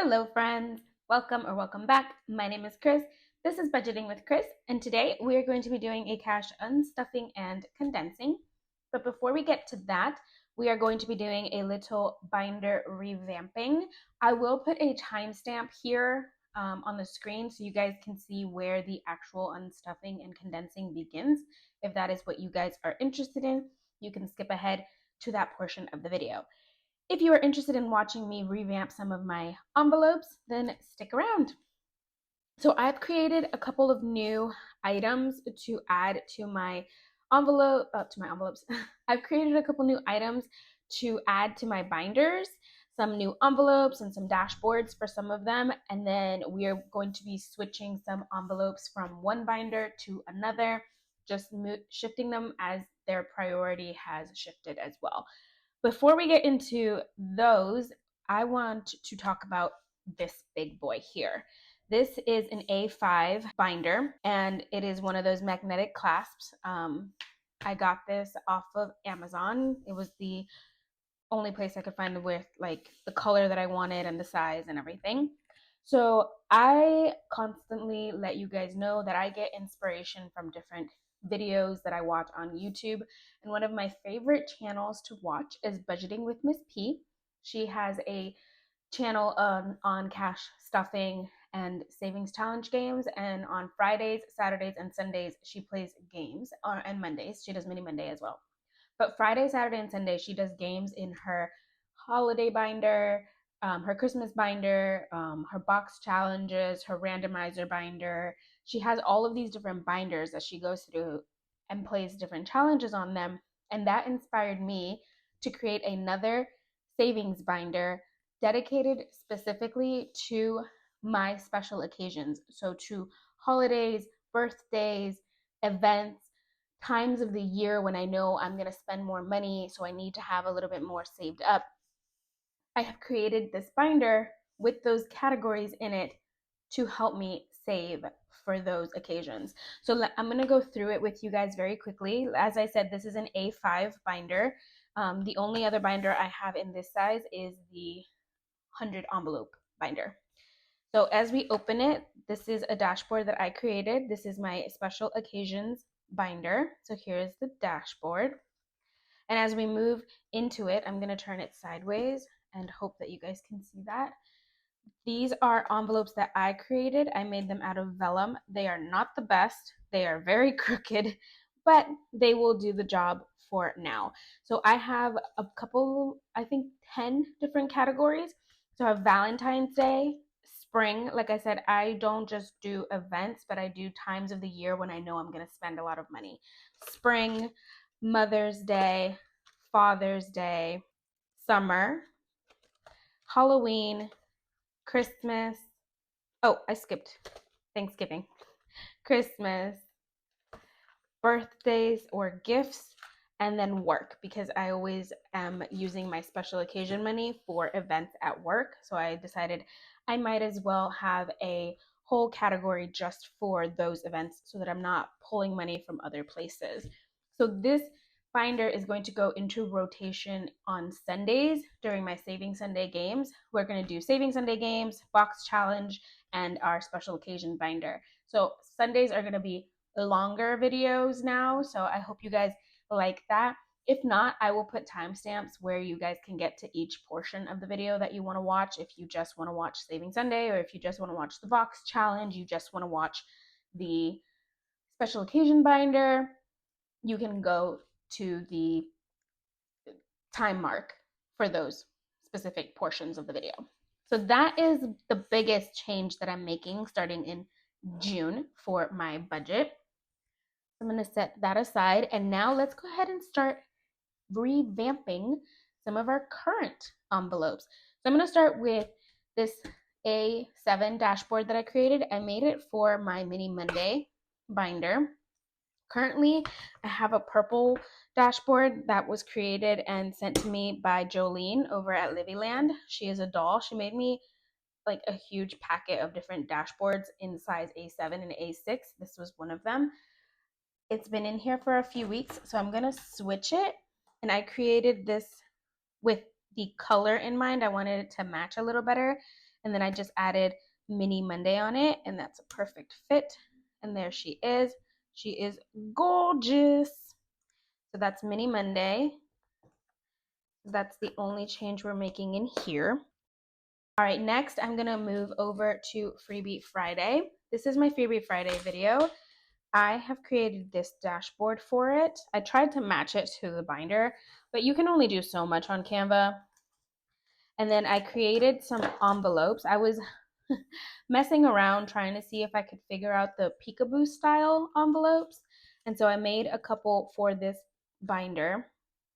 Hello friends, welcome or welcome back. My name is Chris. This is Budgeting with Chris, and today we are going to be doing a cash unstuffing and condensing. But before we get to that, we are going to be doing a little binder revamping. I will put a timestamp here on the screen so you guys can see where the actual unstuffing and condensing begins. If that is what you guys are interested in, you can skip ahead to that portion of the video. If you are interested in watching me revamp some of my envelopes, then stick around. So I've created a couple of new items to add to my envelopes. I've created a couple new items to add to my binders, some new envelopes and some dashboards for some of them. And then we are going to be switching some envelopes from one binder to another, just shifting them as their priority has shifted as well. Before we get into those, I want to talk about this big boy here. This is an A5 binder, and it is one of those magnetic clasps. I got this off of Amazon. It was the only place I could find with like the color that I wanted and the size and everything. So I constantly let you guys know that I get inspiration from different videos that I watch on YouTube. And one of my favorite channels to watch is Budgeting with Miss P. She has a channel on cash stuffing and savings challenge games. And on Fridays, Saturdays, and Sundays, she plays games. And Mondays, she does Mini Monday as well. But Friday, Saturday, and Sunday, she does games in her holiday binder, her Christmas binder, her box challenges, her randomizer binder. She has all of these different binders that she goes through and plays different challenges on them. And that inspired me to create another savings binder dedicated specifically to my special occasions. So to holidays, birthdays, events, times of the year when I know I'm going to spend more money, so I need to have a little bit more saved up. I have created this binder with those categories in it to help me save for those occasions. So I'm going to go through it with you guys very quickly. As I said, this is an A5 binder. The only other binder I have in this size is the 100 envelope binder. So as we open it, this is a dashboard that I created. This is my special occasions binder. So here's the dashboard. And as we move into it, I'm going to turn it sideways and hope that you guys can see that. These are envelopes that I created. I made them out of vellum. They are not the best. They are very crooked, but they will do the job for now. So I have a couple, I think 10 different categories. So I have Valentine's Day, spring. Like I said, I don't just do events, but I do times of the year when I know I'm going to spend a lot of money. Spring, Mother's Day, Father's Day, summer, Halloween, Christmas. Oh, I skipped Thanksgiving. Christmas, birthdays or gifts, and then work, because I always am using my special occasion money for events at work. So I decided I might as well have a whole category just for those events so that I'm not pulling money from other places. So this binder is going to go into rotation on Sundays during my Saving Sunday games. We're going to do Saving Sunday games, box challenge, and our special occasion binder. So Sundays are going to be longer videos now, so I hope you guys like that. If not, I will put timestamps where you guys can get to each portion of the video that you want to watch. If you just want to watch Saving Sunday, or if you just want to watch the box challenge, you just want to watch the special occasion binder, you can go to the time mark for those specific portions of the video. So that is the biggest change that I'm making starting in June for my budget. I'm going to set that aside, and now let's go ahead and start revamping some of our current envelopes. So I'm going to start with this A7 dashboard that I created. I made it for my Mini Monday binder. Currently, I have a purple dashboard that was created and sent to me by Jolene over at Livyland. She is a doll. She made me like a huge packet of different dashboards in size A7 and A6. This was one of them. It's been in here for a few weeks, so I'm going to switch it. And I created this with the color in mind. I wanted it to match a little better. And then I just added Mini Monday on it, and that's a perfect fit. And there she is. She is gorgeous. So that's Mini Monday. That's the only change we're making in here. All right, next I'm gonna move over to Freebie Friday. This is my Freebie Friday video. I have created this dashboard for it. I tried to match it to the binder, but you can only do so much on Canva. And then I created some envelopes. I was messing around trying to see if I could figure out the peekaboo style envelopes. And so I made a couple for this binder.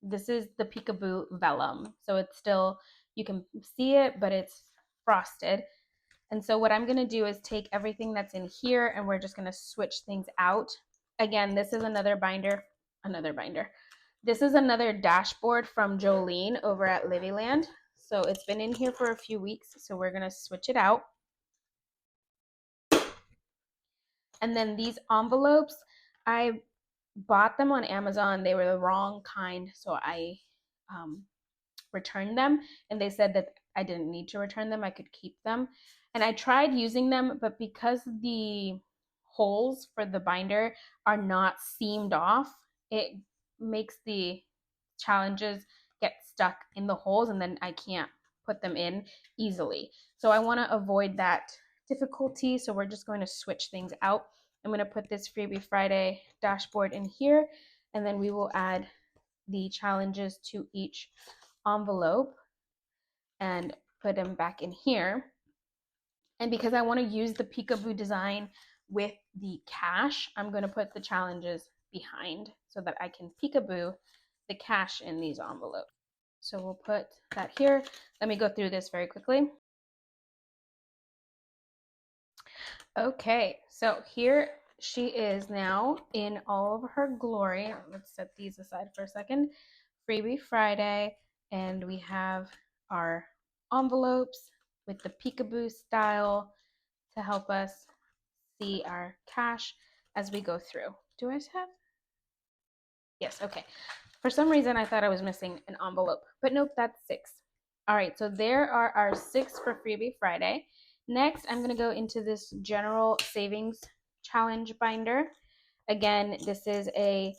This is the peekaboo vellum. So it's still, you can see it, but it's frosted. And so what I'm going to do is take everything that's in here and we're just going to switch things out. Again, this is another binder. This is another dashboard from Jolene over at Livyland. So it's been in here for a few weeks, so we're going to switch it out. And then these envelopes, I bought them on Amazon. They were the wrong kind, so I returned them, and they said that I didn't need to return them. I could keep them. And I tried using them, but because the holes for the binder are not seamed off, it makes the challenges get stuck in the holes, and then I can't put them in easily. So I want to avoid that difficulty, so we're just going to switch things out. I'm going to put this Freebie Friday dashboard in here, and then we will add the challenges to each envelope and put them back in here. And because I want to use the peekaboo design with the cash, I'm going to put the challenges behind so that I can peekaboo the cash in these envelopes. So we'll put that here. Let me go through this very quickly. Okay, so here she is now in all of her glory. Let's set these aside for a second. Freebie Friday, and we have our envelopes with the peekaboo style to help us see our cash as we go through. Do I have? Yes, okay. For some reason, I thought I was missing an envelope, but nope, that's 6. All right, so there are our 6 for Freebie Friday. Next, I'm gonna go into this general savings challenge binder. Again, this is a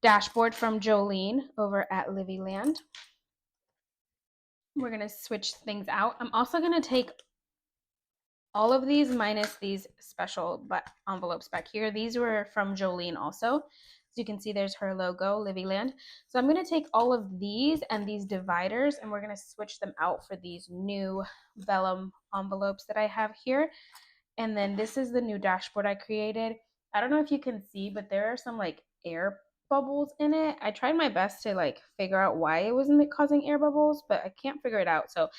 dashboard from Jolene over at Livyland. We're gonna switch things out. I'm also gonna take all of these minus these special envelopes back here. These were from Jolene also. As you can see, there's her logo, Livyland. So I'm gonna take all of these and these dividers, and we're gonna switch them out for these new vellum envelopes that I have here. And then this is the new dashboard I created. I don't know if you can see, but there are some like air bubbles in it. I tried my best to like figure out why it wasn't causing air bubbles, but I can't figure it out. So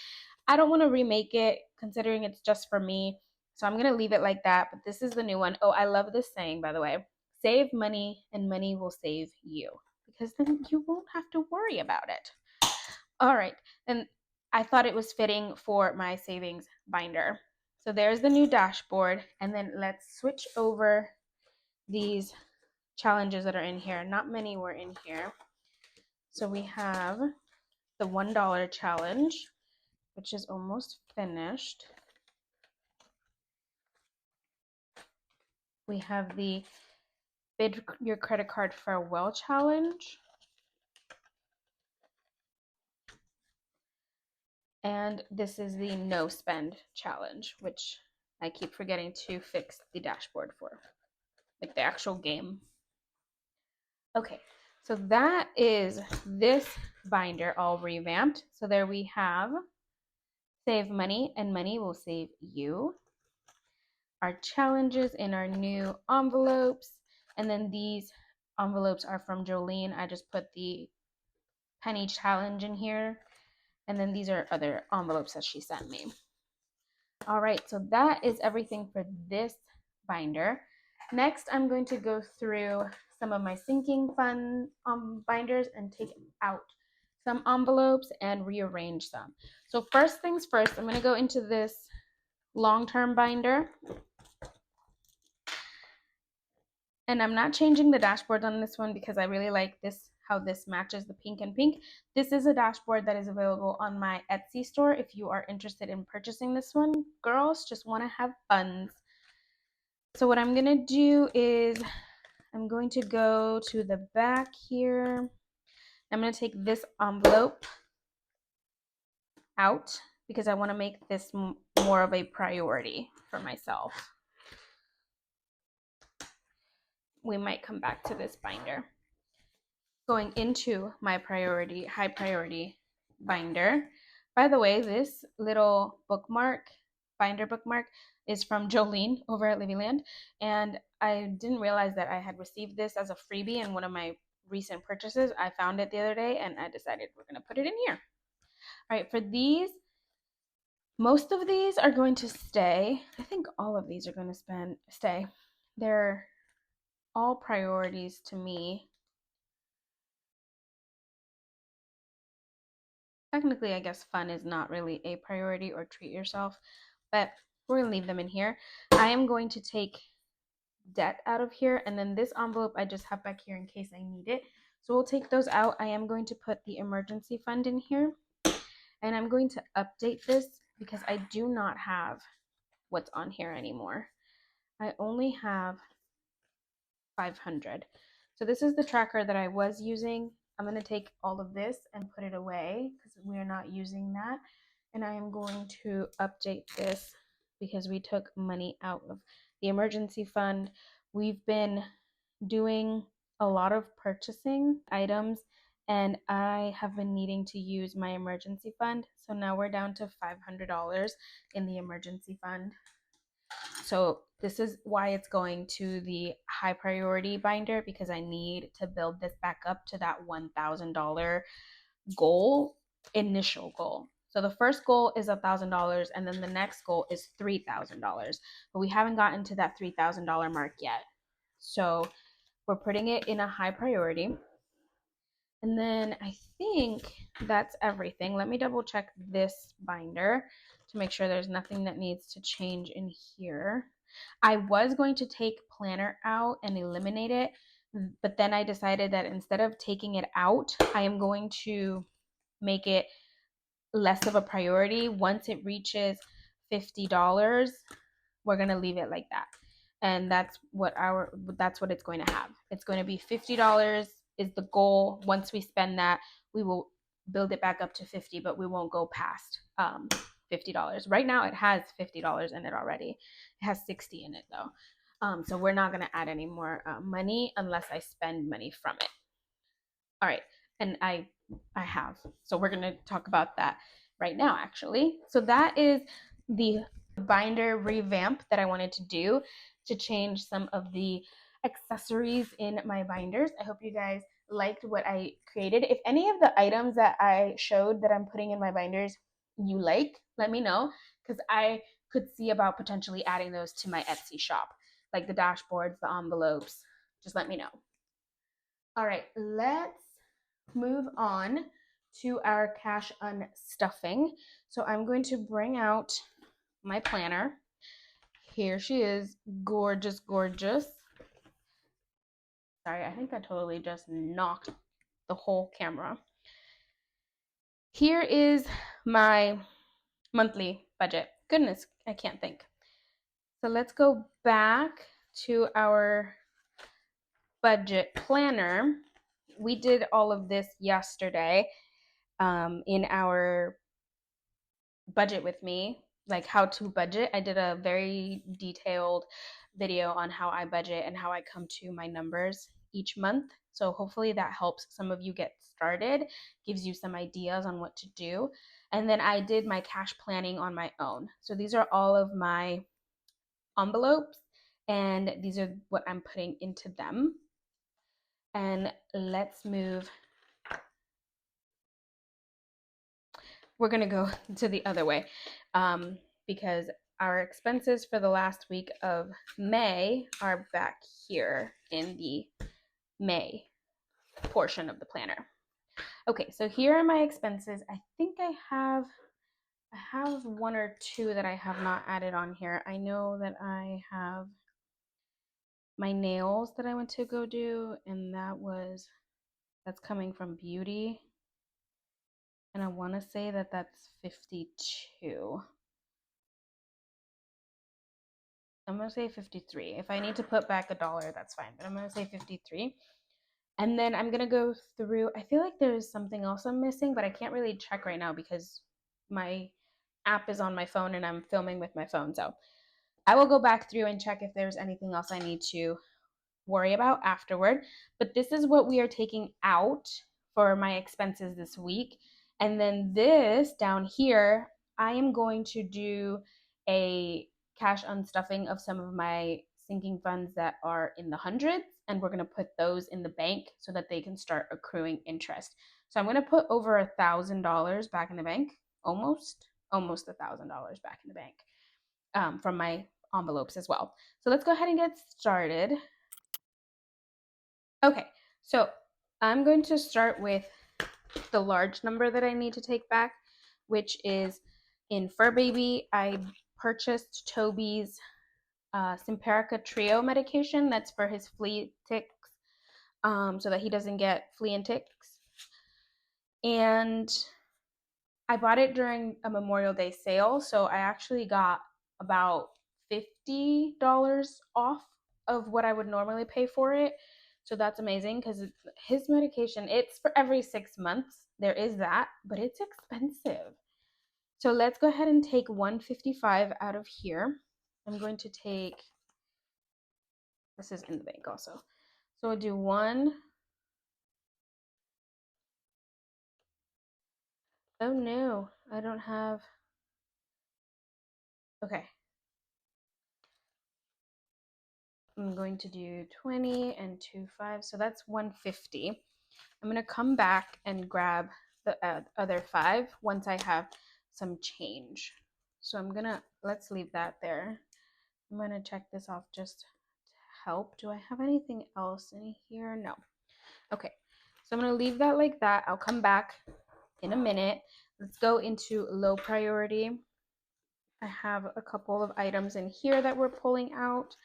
I don't want to remake it considering it's just for me. So I'm going to leave it like that. But this is the new one. Oh, I love this saying, by the way. Save money and money will save you, because then you won't have to worry about it. All right. And I thought it was fitting for my savings binder. So there's the new dashboard. And then let's switch over these challenges that are in here. Not many were in here. So we have the $1 challenge, which is almost finished. We have the Bid Your Credit Card Farewell challenge. And this is the No Spend challenge, which I keep forgetting to fix the dashboard for, like the actual game. Okay, so that is this binder all revamped. So there we have Save Money and Money Will Save You. Our challenges in our new envelopes. And then these envelopes are from Jolene. I just put the penny challenge in here. And then these are other envelopes that she sent me. All right, so that is everything for this binder. Next, I'm going to go through some of my sinking fund binders and take out some envelopes and rearrange some. So first things first, I'm going to go into this long-term binder. And I'm not changing the dashboard on this one because I really like this, how this matches the pink and pink. This is a dashboard that is available on my Etsy store if you are interested in purchasing this one. Girls just want to have fun. So what I'm going to do is I'm going to go to the back here. I'm going to take this envelope out because I want to make this more of a priority for myself. We might come back to this binder. Going into my priority, high priority binder. By the way, this little bookmark, binder bookmark, is from Jolene over at Livyland, and I didn't realize that I had received this as a freebie in one of my recent purchases. I found it the other day and I decided we're going to put it in here. All right, for these, most of these are going to stay. I think all of these are going to stay. They're all priorities to me. Technically, I guess fun is not really a priority or treat yourself, but we're going to leave them in here. I am going to take debt out of here, and then this envelope I just have back here in case I need it. So we'll take those out. I am going to put the emergency fund in here, and I'm going to update this because I do not have what's on here anymore. I only have 500. So this is the tracker that I was using. I'm going to take all of this and put it away because we're not using that. And I am going to update this because we took money out of the emergency fund. We've been doing a lot of purchasing items and I have been needing to use my emergency fund. So now we're down to $500 in the emergency fund. So this is why it's going to the high priority binder, because I need to build this back up to that $1,000 goal, initial goal. So the first goal is $1,000 and then the next goal is $3,000. But we haven't gotten to that $3,000 mark yet. So we're putting it in a high priority. And then I think that's everything. Let me double check this binder to make sure there's nothing that needs to change in here. I was going to take planner out and eliminate it, but then I decided that instead of taking it out, I am going to make it less of a priority. Once it reaches $50, we're going to leave it like that. And that's what it's going to have. It's going to be $50 is the goal. Once we spend that, we will build it back up to 50, but we won't go past $50. Right now it has $50 in it already. It has 60 in it though. So we're not going to add any more money unless I spend money from it. All right. And I have. So we're going to talk about that right now, actually. So that is the binder revamp that I wanted to do to change some of the accessories in my binders. I hope you guys liked what I created. If any of the items that I showed that I'm putting in my binders you like, let me know, because I could see about potentially adding those to my Etsy shop, like the dashboards, the envelopes. Just let me know. All right, let's move on to our cash unstuffing. So I'm going to bring out my planner. Here she is, gorgeous, gorgeous. Sorry, I think I totally just knocked the whole camera. Here is my monthly budget. Goodness, I can't think. So let's go back to our budget planner. We did all of this yesterday in our budget with me, like how to budget. I did a very detailed video on how I budget and how I come to my numbers each month. So hopefully that helps some of you get started, gives you some ideas on what to do. And then I did my cash planning on my own. So these are all of my envelopes and these are what I'm putting into them. And let's move. We're going to go to the other way because our expenses for the last week of May are back here in the May portion of the planner. Okay, so here are my expenses. I think I have one or two that I have not added on here. I know that I have my nails that I went to go do, and that's coming from Beauty. And I want to say that that's 52. I'm going to say 53. If I need to put back $1, that's fine, but I'm going to say 53. And then I'm going to go through, I feel like there's something else I'm missing, but I can't really check right now because my app is on my phone and I'm filming with my phone. So I will go back through and check if there's anything else I need to worry about afterward. But this is what we are taking out for my expenses this week. And then this down here, I am going to do a cash unstuffing of some of my sinking funds that are in the hundreds. And we're going to put those in the bank so that they can start accruing interest. So I'm going to put over $1,000 back in the bank, almost $1,000 back in the bank from my envelopes as well. So let's go ahead and get started. Okay, so I'm going to start with the large number that I need to take back, which is in Fur Baby. I purchased Toby's Simparica Trio medication. That's for his flea ticks, so that he doesn't get flea and ticks. And I bought it during a Memorial Day sale, so I actually got about $50 off of what I would normally pay for it. So that's amazing because his medication, it's for every 6 months. There is that, but it's expensive. So let's go ahead and take 155 out of here. I'm going to take, this is in the bank also. So we'll do one. Oh no, I don't have, okay. I'm going to do 20 and 25, so that's 150. I'm going to come back and grab the other 5 once I have some change. So let's leave that there. I'm going to check this off just to help. Do I have anything else in here? No. Okay, so I'm going to leave that like that. I'll come back in a minute. Let's go into low priority. I have a couple of items in here that we're pulling out.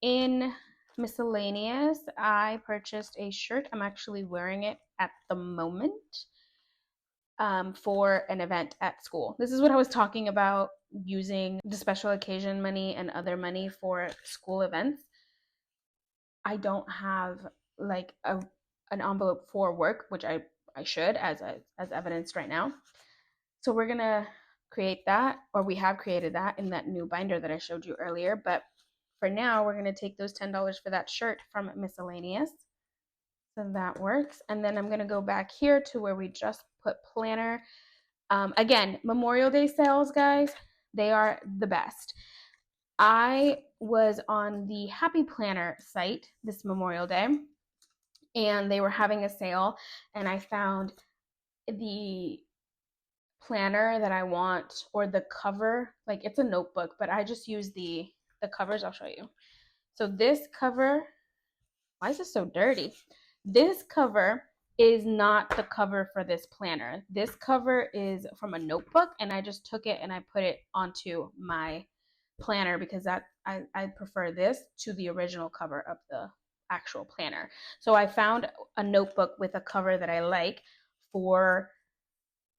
In miscellaneous, I purchased a shirt. I'm actually wearing it at the moment for an event at school. This is what I was talking about, using the special occasion money and other money for school events. I don't have like an envelope for work, which I should, as evidenced right now. So we're gonna create that, or we have created that in that new binder that I showed you earlier. But for now, we're gonna take those $10 for that shirt from miscellaneous. So that works. And then I'm gonna go back here to where we just put planner. Again, Memorial Day sales, guys, they are the best. I was on the Happy Planner site this Memorial Day, and they were having a sale, and I found the planner that I want, or the cover. Like, it's a notebook, but I just use the covers. I'll show you. So this cover, why is this so dirty? This cover is not the cover for this planner. This cover is from a notebook, and I just took it and I put it onto my planner because I prefer this to the original cover of the actual planner. So I found a notebook with a cover that I like for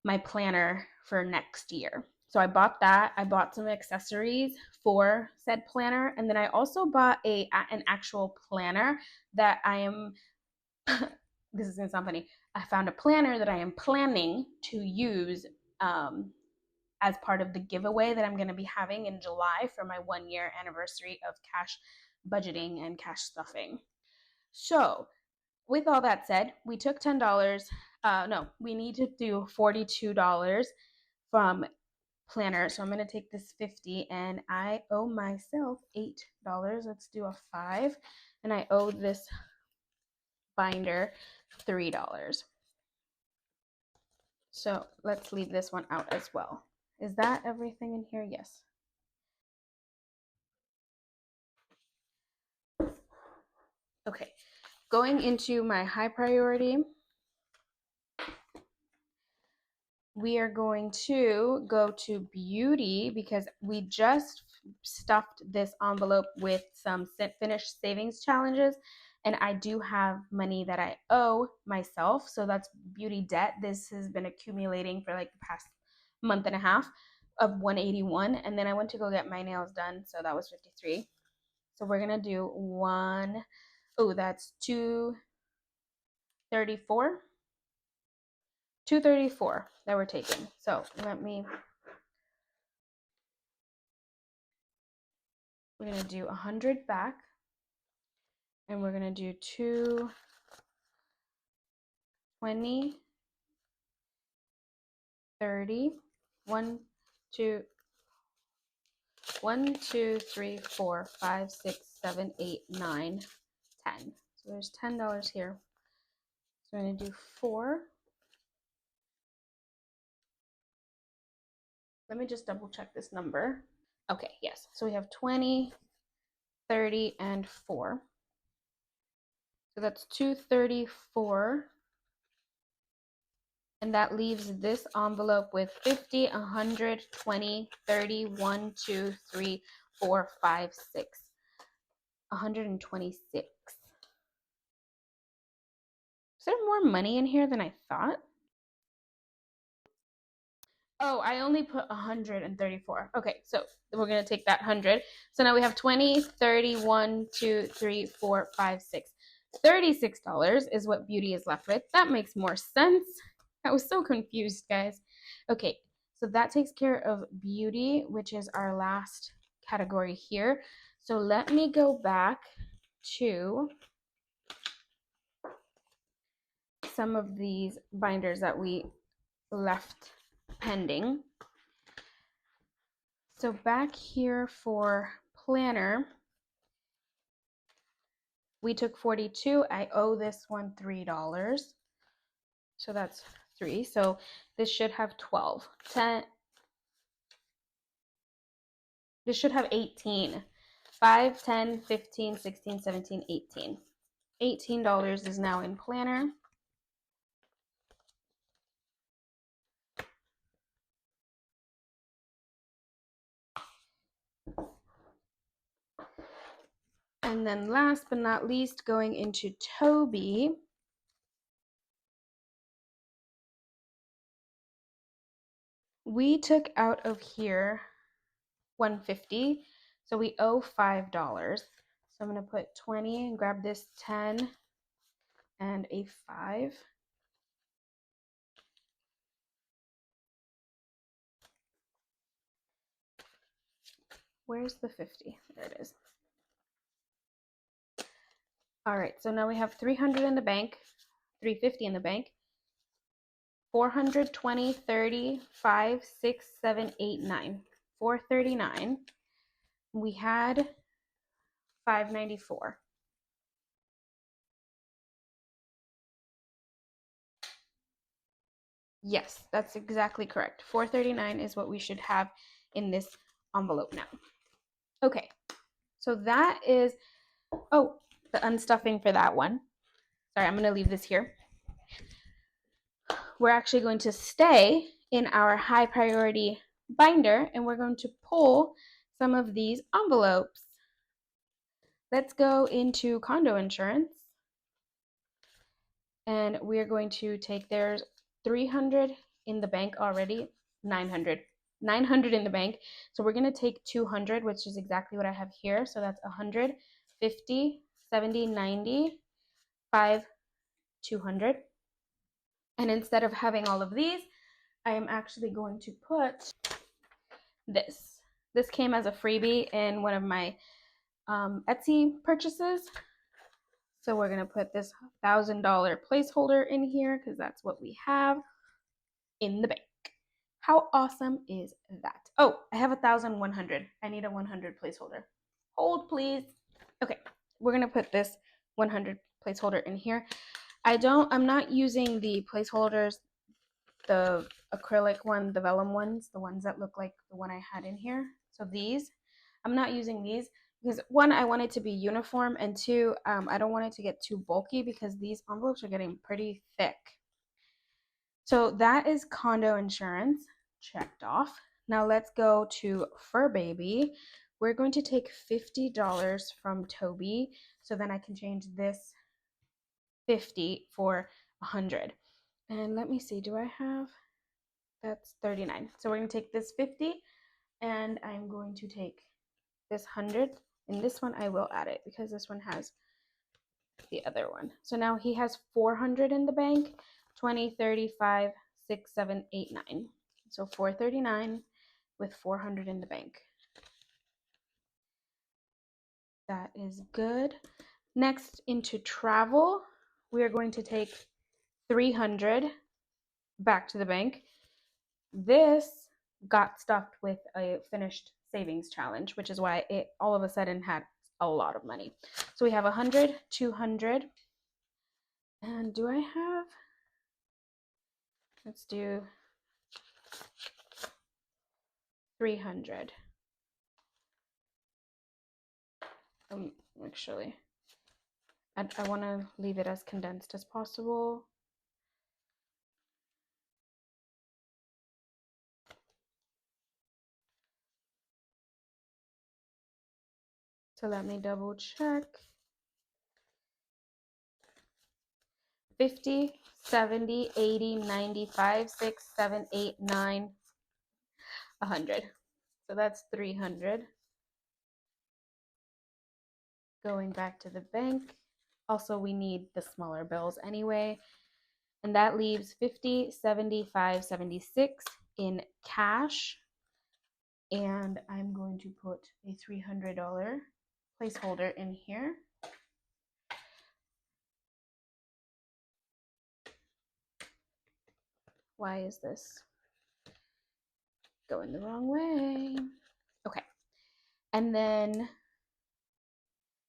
my planner for next year. So I bought that. I bought some accessories for said planner, and then I also bought an actual planner that I am this is gonna sound funny. I found a planner that I am planning to use as part of the giveaway that I'm going to be having in July for my 1-year anniversary of cash budgeting and cash stuffing. So, with all that said, we took $10. No, we need to do $42 from planner. So I'm going to take this 50, and I owe myself $8. Let's do a 5, and I owe this binder $3. So let's leave this one out as well. Is that everything in here? Yes. Okay, going into my high priority, we are going to go to Beauty because we just stuffed this envelope with some finished savings challenges, and I do have money that I owe myself, so that's beauty debt. This has been accumulating for like the past month and a half of 181, and then I went to go get my nails done, so that was 53. So we're gonna do that's 234 that we're taking. So we're gonna do 100 back, and we're gonna do 220, 30, 1, 2, 1, 2, 3, 4, 5, 6, 7, 8, 9, 10. So there's $10 here. So we're gonna do 4. Let me just double check this number. Okay, yes. So we have 20, 30, and 4. So that's 234. And that leaves this envelope with 50, 100, 20, 30, 1, 2, 3, 4, 5, 6. 126. Is there more money in here than I thought? Oh, I only put 134. Okay, so we're going to take that 100. So now we have 20, 30, 1, 2, 3, 4, 5, 6. $36 is what beauty is left with. That makes more sense. I was so confused, guys. Okay, so that takes care of beauty, which is our last category here. So let me go back to some of these binders that we left pending. So back here for planner, we took 42. I owe this one $3. So that's 3. So this should have 12. 10. This should have 18. 5, 10, 15, 16, 17, 18. $18 is now in planner. And then last but not least, going into Toby. We took out of here $150, so we owe $5. So I'm going to put 20 and grab this 10 and a 5. Where's the 50? There it is. All right, so now we have 300 in the bank, 350 in the bank, 400, 20, 30, 5, 6, 7, 8, 9, 439. We had 594. Yes, that's exactly correct. 439 is what we should have in this envelope now. Okay, so that is, oh, the unstuffing for that one. Sorry, I'm going to leave this here. We're actually going to stay in our high priority binder, and we're going to pull some of these envelopes. Let's go into condo insurance, and we're going to take, there's 300 in the bank already, 900 in the bank. So we're going to take 200, which is exactly what I have here. So that's 100, 50, 70, 90, 5, 200. And instead of having all of these, I am actually going to put this. This came as a freebie in one of my Etsy purchases. So we're going to put this $1,000 placeholder in here because that's what we have in the bank. How awesome is that? Oh, I have 1,100. I need a 100 placeholder. Hold, please. Okay, we're going to put this 100 placeholder in here. I'm not using the placeholders, the acrylic one, the vellum ones, the ones that look like the one I had in here. So these, I'm not using these because one, I want it to be uniform, and two, I don't want it to get too bulky because these envelopes are getting pretty thick. So that is condo insurance checked off. Now let's go to Fur Baby, we're going to take $50 from Toby, so then I can change this 50 for 100. And let me see, do I have, that's 39. So we're going to take this 50 and I'm going to take this 100, and this one I will add it because this one has the other one. So now he has 400 in the bank, 20, 35, 6, 7, 8, 9. So 439 with 400 in the bank. That is good. Next, into travel, we are going to take 300 back to the bank. This got stuffed with a finished savings challenge, which is why it all of a sudden had a lot of money. So we have 100, 200, and do I have, let's do 300. Actually, I want to leave it as condensed as possible. So let me double check. 50, 70, 80, 95, 6, 7, 8, 9, 100. So that's 300. Going back to the bank. Also, we need the smaller bills anyway. And that leaves 50, 75, 76 in cash. And I'm going to put a $300 placeholder in here. Why is this going the wrong way? Okay. And then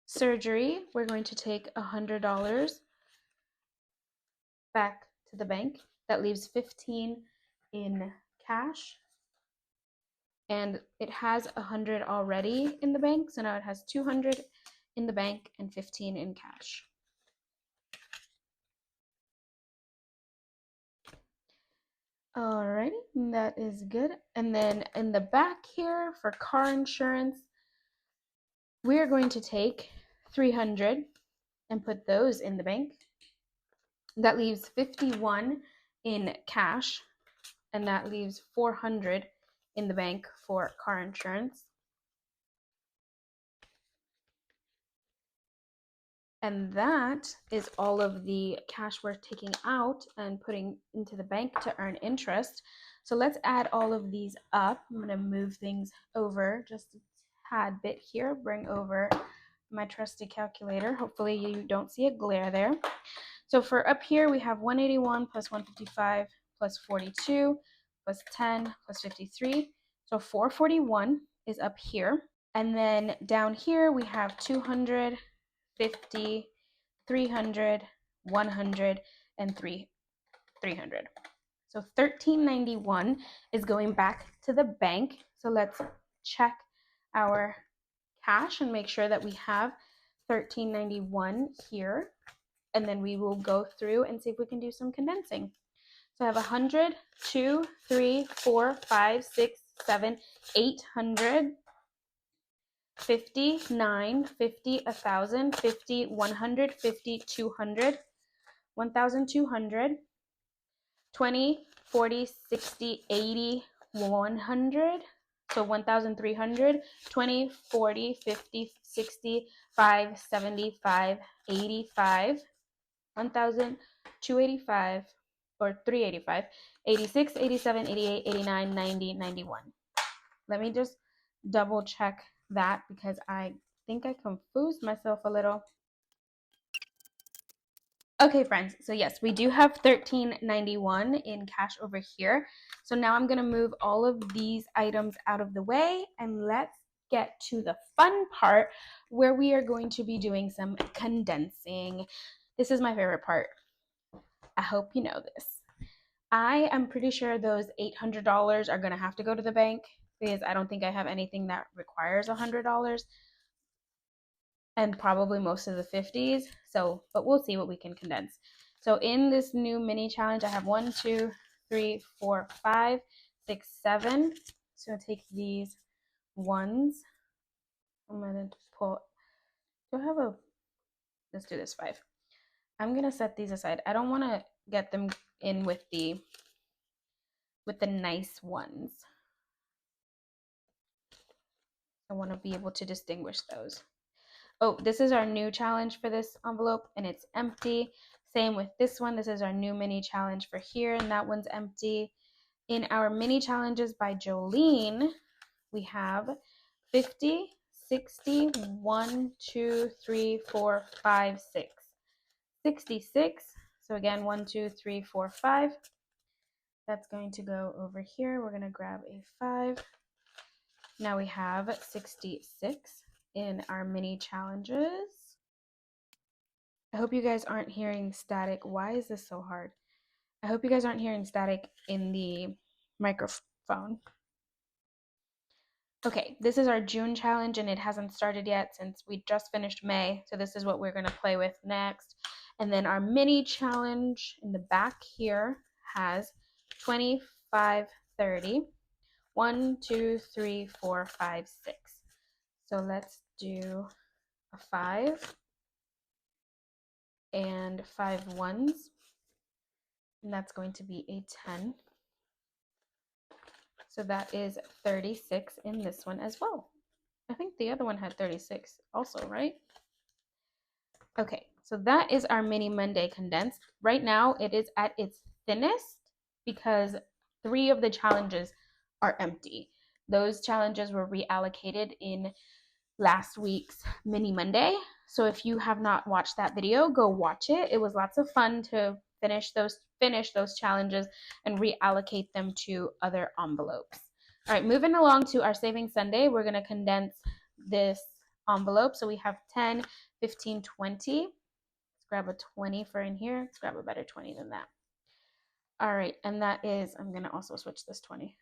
surgery, we're going to take $100 back to the bank. That leaves 15 in cash. And it has 100 already in the bank, so now it has 200 in the bank and 15 in cash. Alrighty, that is good. And then in the back here for car insurance, we're going to take 300 and put those in the bank. That leaves 51 in cash, and that leaves 400 in the bank for car insurance. And that is all of the cash we're taking out and putting into the bank to earn interest. So let's add all of these up. I'm going to move things over just a tad bit here, bring over my trusty calculator. Hopefully you don't see a glare there. So for up here, we have 181 plus 155 plus 42 plus 10 plus 53. So 441 is up here. And then down here, we have 200, 50, 300, 100, and 300. So 1391 is going back to the bank. So let's check our cash and make sure that we have 1391 here. And then we will go through and see if we can do some condensing. So I have 100, 2, 3, 4, 5, 6, 7, 800. 50, 9, 50, 1,000, 50, 100, 50, 200, 1,200, 20, 40, 60, 80, 100. So 1,300, 20, 40, 50, 60, 5, 75, 85, 1,285 or 385, 86, 87, 88, 89, 90, 91. Let me just double check that because I think I confused myself a little. Okay, friends, so yes, we do have 1391 in cash over here. So now I'm gonna move all of these items out of the way and let's get to the fun part where we are going to be doing some condensing. This is my favorite part. I hope you know this. I am pretty sure those $800 are gonna have to go to the bank because I don't think I have anything that requires $100. And probably most of the 50s. So, but we'll see what we can condense. So in this new mini challenge, I have 1, 2, 3, 4, 5, 6, 7. So take these ones I'm going to pull, do I have a, let's do this 5. I'm going to set these aside. I don't want to get them in with the nice ones. I want to be able to distinguish those. Oh, this is our new challenge for this envelope, and it's empty. Same with this one. This is our new mini challenge for here, and that one's empty. In our mini challenges by Jolene, we have 50, 60, 1, 2, 3, 4, 5, 6. 66. So again, 1, 2, 3, 4, 5. That's going to go over here. We're going to grab a 5. Now we have 66 in our mini challenges. I hope you guys aren't hearing static. Why is this so hard? I hope you guys aren't hearing static in the microphone. Okay, this is our June challenge, and it hasn't started yet since we just finished May. So this is what we're going to play with next. And then our mini challenge in the back here has 25, 30. 1, 2, 3, 4, 5, 6. So let's do a 5 and 5 ones. And that's going to be a 10. So that is 36 in this one as well. I think the other one had 36 also, right? Okay, so that is our mini Monday condensed. Right now it is at its thinnest because 3 of the challenges are empty. Those challenges were reallocated in last week's mini Monday. So if you have not watched that video, go watch it. It was lots of fun to finish those challenges and reallocate them to other envelopes. All right, moving along to our Saving Sunday, we're going to condense this envelope. So we have 10, 15, 20. Let's grab a 20 for in here. Let's grab a better 20 than that. All right, and that is, I'm going to also switch this 20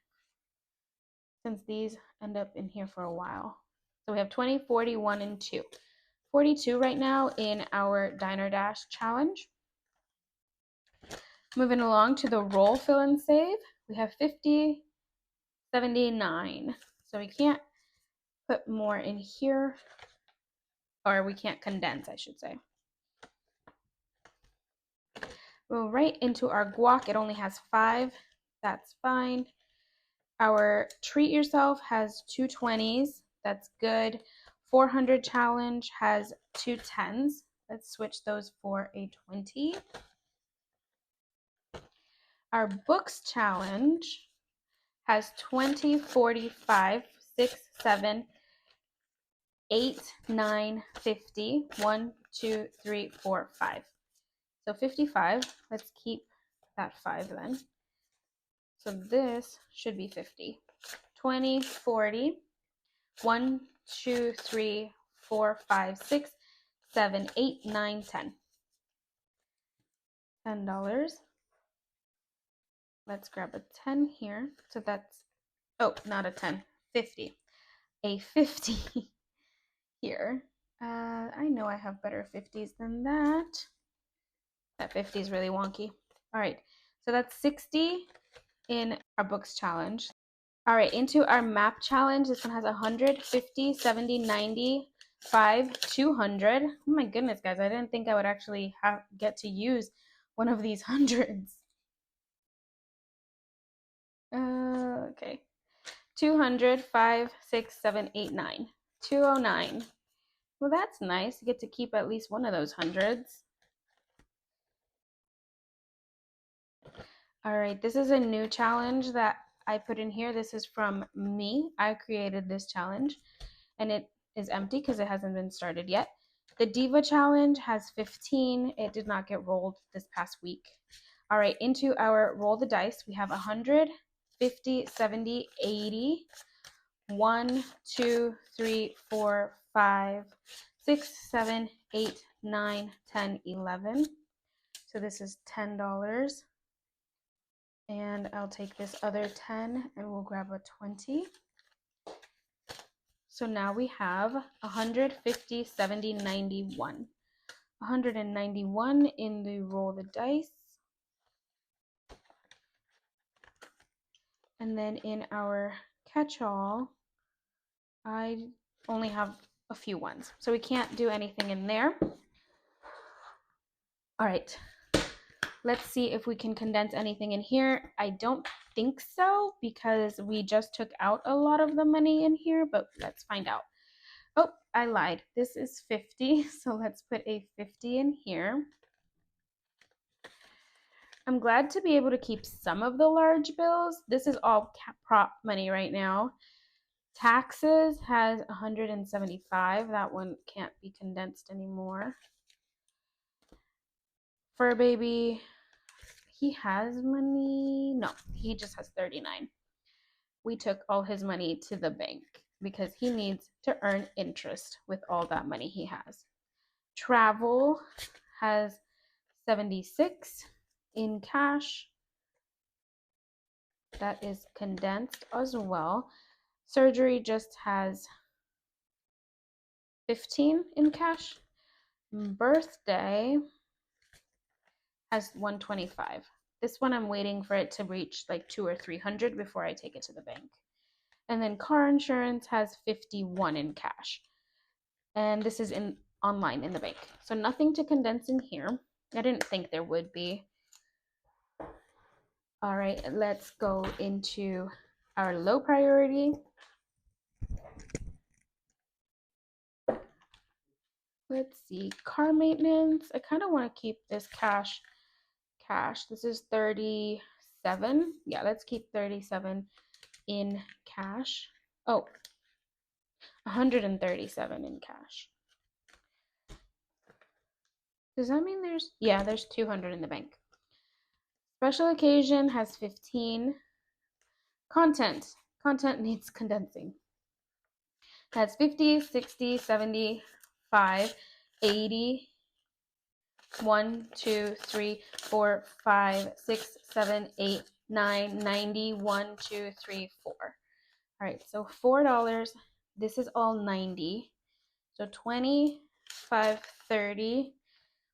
since these end up in here for a while. So we have 20, 40, 1, and 2. 42 right now in our Diner Dash challenge. Moving along to the roll, fill, and save. We have 50, 79. So we can't put more in here, or we can't condense, I should say. We'll right into our guac. It only has 5. That's fine. Our treat yourself has 2 20s. That's good. 400 challenge has 2 10s. Let's switch those for a 20. Our books challenge has 20, 45, 6, 7, 8, 9, 50. 1, 2, 3, 4, 5. So 55. Let's keep that 5 then. So this should be 50. 20, 40. 1, 2, 3, 4, 5, 6, 7, 8, 9, 10. $10. Let's grab a 10 here. So that's, oh, not a 10, 50. A 50 here. I know I have better 50s than that. That 50 is really wonky. All right, so that's 60 in our books challenge. All right, into our map challenge. This one has 100, 50, 70, 90, 5, 200. Oh my goodness, guys, I didn't think I would actually get to use one of these hundreds. Okay. 200, 5, 6, 7, 8, 9. 209. Well, that's nice. You get to keep at least one of those hundreds. All right, this is a new challenge that I put in here. This is from me. I created this challenge, and it is empty because it hasn't been started yet. The Diva challenge has 15. It did not get rolled this past week. All right, into our roll the dice, we have 100, 50, 70, 80. 1, 2, 3, 4, 5, 6, 7, 8, 9, 10, 11. So this is $10. And I'll take this other 10 and we'll grab a 20. So now we have 150, 70, 91. 191 in the roll the dice. And then in our catch-all, I only have a few ones. So we can't do anything in there. All right, let's see if we can condense anything in here. I don't think so because we just took out a lot of the money in here, but let's find out. Oh, I lied. This is 50, so let's put a 50 in here. I'm glad to be able to keep some of the large bills. This is all prop money right now. Taxes has 175. That one can't be condensed anymore. Fur baby, he has money. No, he just has 39. We took all his money to the bank because he needs to earn interest with all that money he has. Travel has 76 in cash. That is condensed as well. Surgery just has 15 in cash. Birthday has 125. This one I'm waiting for it to reach like 200 or 300 before I take it to the bank. And then car insurance has 51 in cash. And this is in online in the bank. So nothing to condense in here. I didn't think there would be. All right, let's go into our low priority. Let's see, car maintenance. I kind of want to keep this cash. This is 37. Yeah, let's keep 37 in cash. Oh, 137 in cash. Does that mean there's 200 in the bank. Special occasion has 15. Content needs condensing. That's 50, 60, 75, 80, 1, 2, 3, 4, 5, 6, 7, 8, 9, 90, 1, 2, 3, 4. All right, so $4. This is all 90. So 25, 30,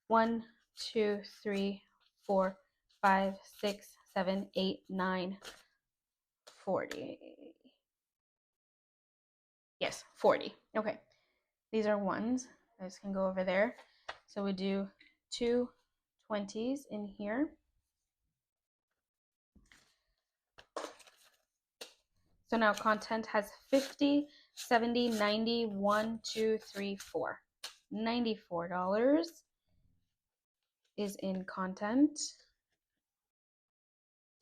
1, 2, 3, 4, 5, 6, 7, 8, 9, 40. Yes, 40. Okay. These are ones. I just can go over there. So we do 2 20s in here. So now content has 50, 70, 90, 1, 2, 3, 4. $94 is in content.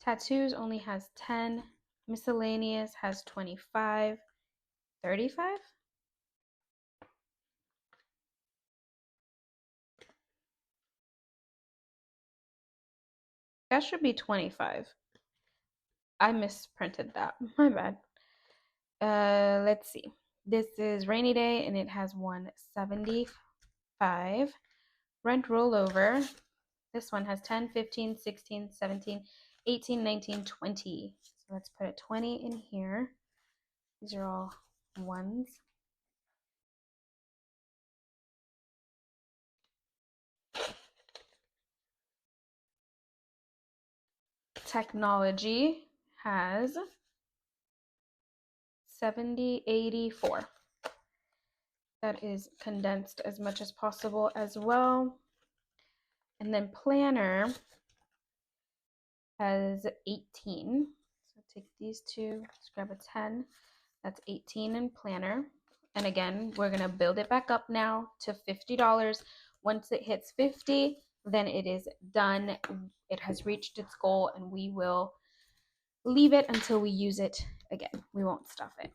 Tattoos only has 10. Miscellaneous has 25. 35? That should be 25. I misprinted that. My bad. Let's see. This is rainy day and it has 175. Rent rollover. This one has 10, 15, 16, 17, 18, 19, 20. So let's put a 20 in here. These are all ones. Technology has 70, 84. That is condensed as much as possible as well. And then planner has 18. So take these two, let's grab a 10. That's 18 in planner. And again, we're gonna build it back up now to $50. Once it hits 50, then it is done. It has reached its goal and we will leave it until we use it again. We won't stuff it.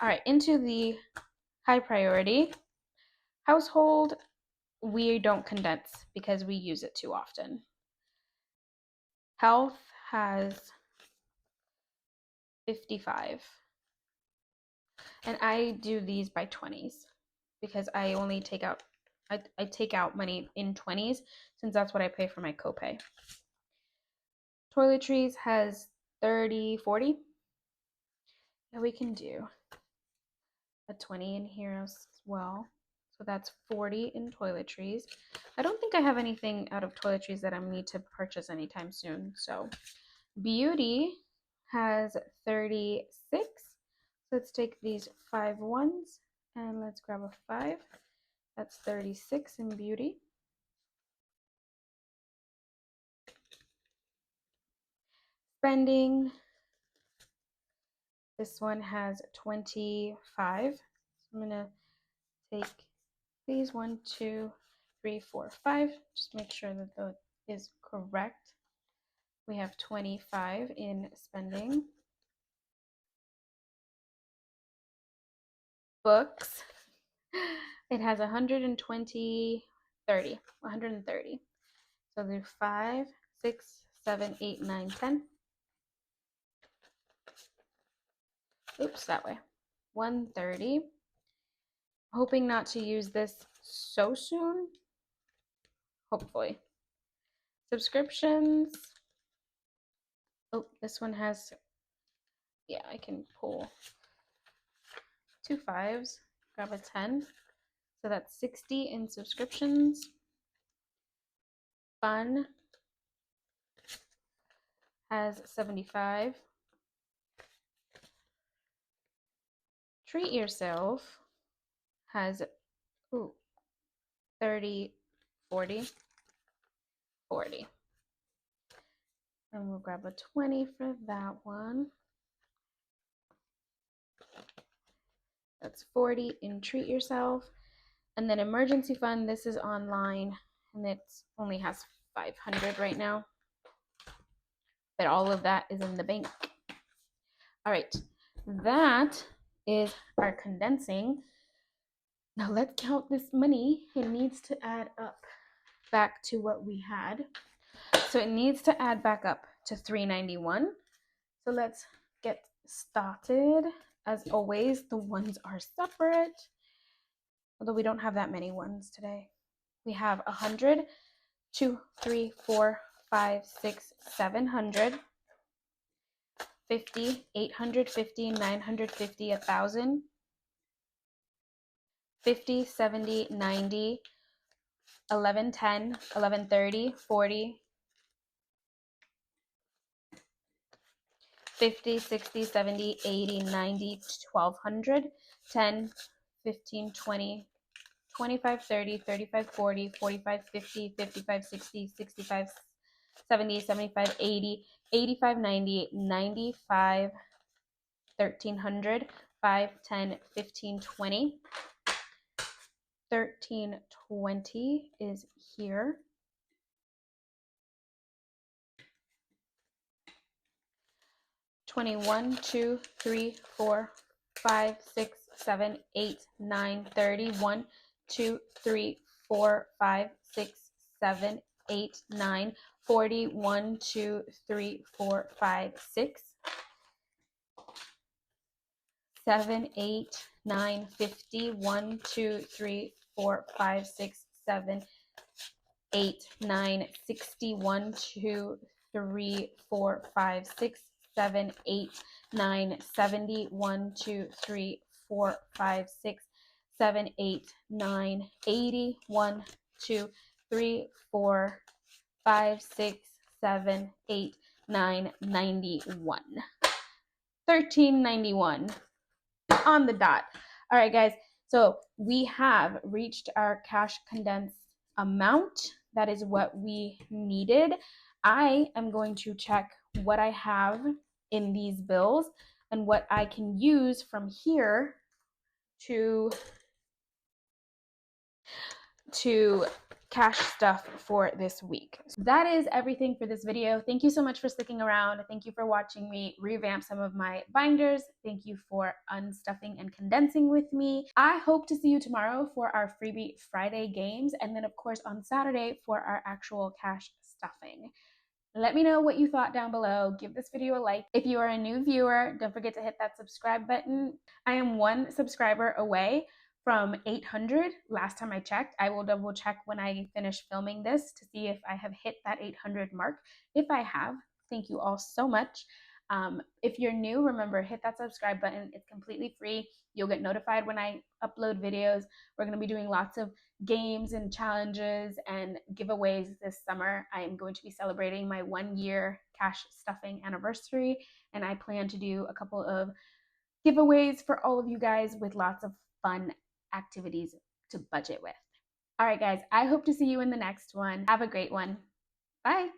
All right, into the high priority. Household, we don't condense because we use it too often. Health has 55. And I do these by 20s because I only take out I take out money in 20s since that's what I pay for my copay. Toiletries has 30, 40. Yeah, we can do a 20 in here as well. So that's 40 in toiletries. I don't think I have anything out of toiletries that I need to purchase anytime soon. So beauty has 36. Let's take these 5 ones And let's grab a 5. That's 36 in beauty. Spending. This one has 25. So I'm going to take these 1, 2, 3, 4, 5. Just make sure that that is correct. We have 25 in spending. Books. It has 120, 30, 130. So do 5, 6, 7, 8, 9, 10. Oops, that way. 130. Hoping not to use this so soon. Hopefully. Subscriptions. Oh, this one has, yeah, I can pull 2 5s, grab a 10. So that's 60 in subscriptions. Fun has 75. Treat Yourself has 30, 40, 40. And we'll grab a 20 for that one. That's 40 in Treat Yourself. And then Emergency Fund, this is online and it only has 500 right now. But all of that is in the bank. All right, that is our condensing. Now let's count this money. It needs to add up back to what we had. So it needs to add back up to 391. So let's get started. As always, the ones are separate, although we don't have that many ones today. We have 100, 2, 3, 4, 5, 6, 700, 50, 850, 950, 1,000, 50, 70, 90, 1110, 1130, 40, 50, 60, 70, 80, 90, 1200, 10, 15, 20, 25, 30, 35, 40, 45, 50, 55, 60, 65, 70, 75, 80, 85, 90, 95, 1300, 5, 10, 15, 20. 1320 is here. 21, 2, 3, 4, 5, 6, 7, 8, 9, 30. 1, 2, 3, 4, 5, 6, 7, 8, 9, 40. 1, 2, 3, 4, 5, 6, 7, 8, 9, 50. 1, 2, 3, 4, 5, 6, 7, 8, 9, 60. 1, 2, 3, 4, 5, 6, 7, 8, 9, 70. 1, 2, 3, 4, 5, 6, 7, 8, 9, 80. 1, 2, 3, 4, 5, 6, 7, 8, 9, 91. 1391 on the dot. All right, guys. So we have reached our cash condensed amount. That is what we needed. I am going to check what I have in these bills and what I can use from here to cash stuff for this week. So that is everything for this video. Thank you so much for sticking around. Thank you for watching me revamp some of my binders. Thank you for unstuffing and condensing with me. I hope to see you tomorrow for our Freebie Friday games, and then of course on Saturday for our actual cash stuffing. Let me know what you thought down below. Give this video a like. If you are a new viewer, don't forget to hit that subscribe button. I am 1 subscriber away from 800 last time I checked. I will double check when I finish filming this to see if I have hit that 800 mark. If I have, thank you all so much. If you're new, remember, hit that subscribe button. It's completely free. You'll get notified when I upload videos. We're going to be doing lots of games and challenges and giveaways this summer. I am going to be celebrating my 1-year cash stuffing anniversary, and I plan to do a couple of giveaways for all of you guys with lots of fun activities to budget with. All right, guys, I hope to see you in the next one. Have a great one. Bye.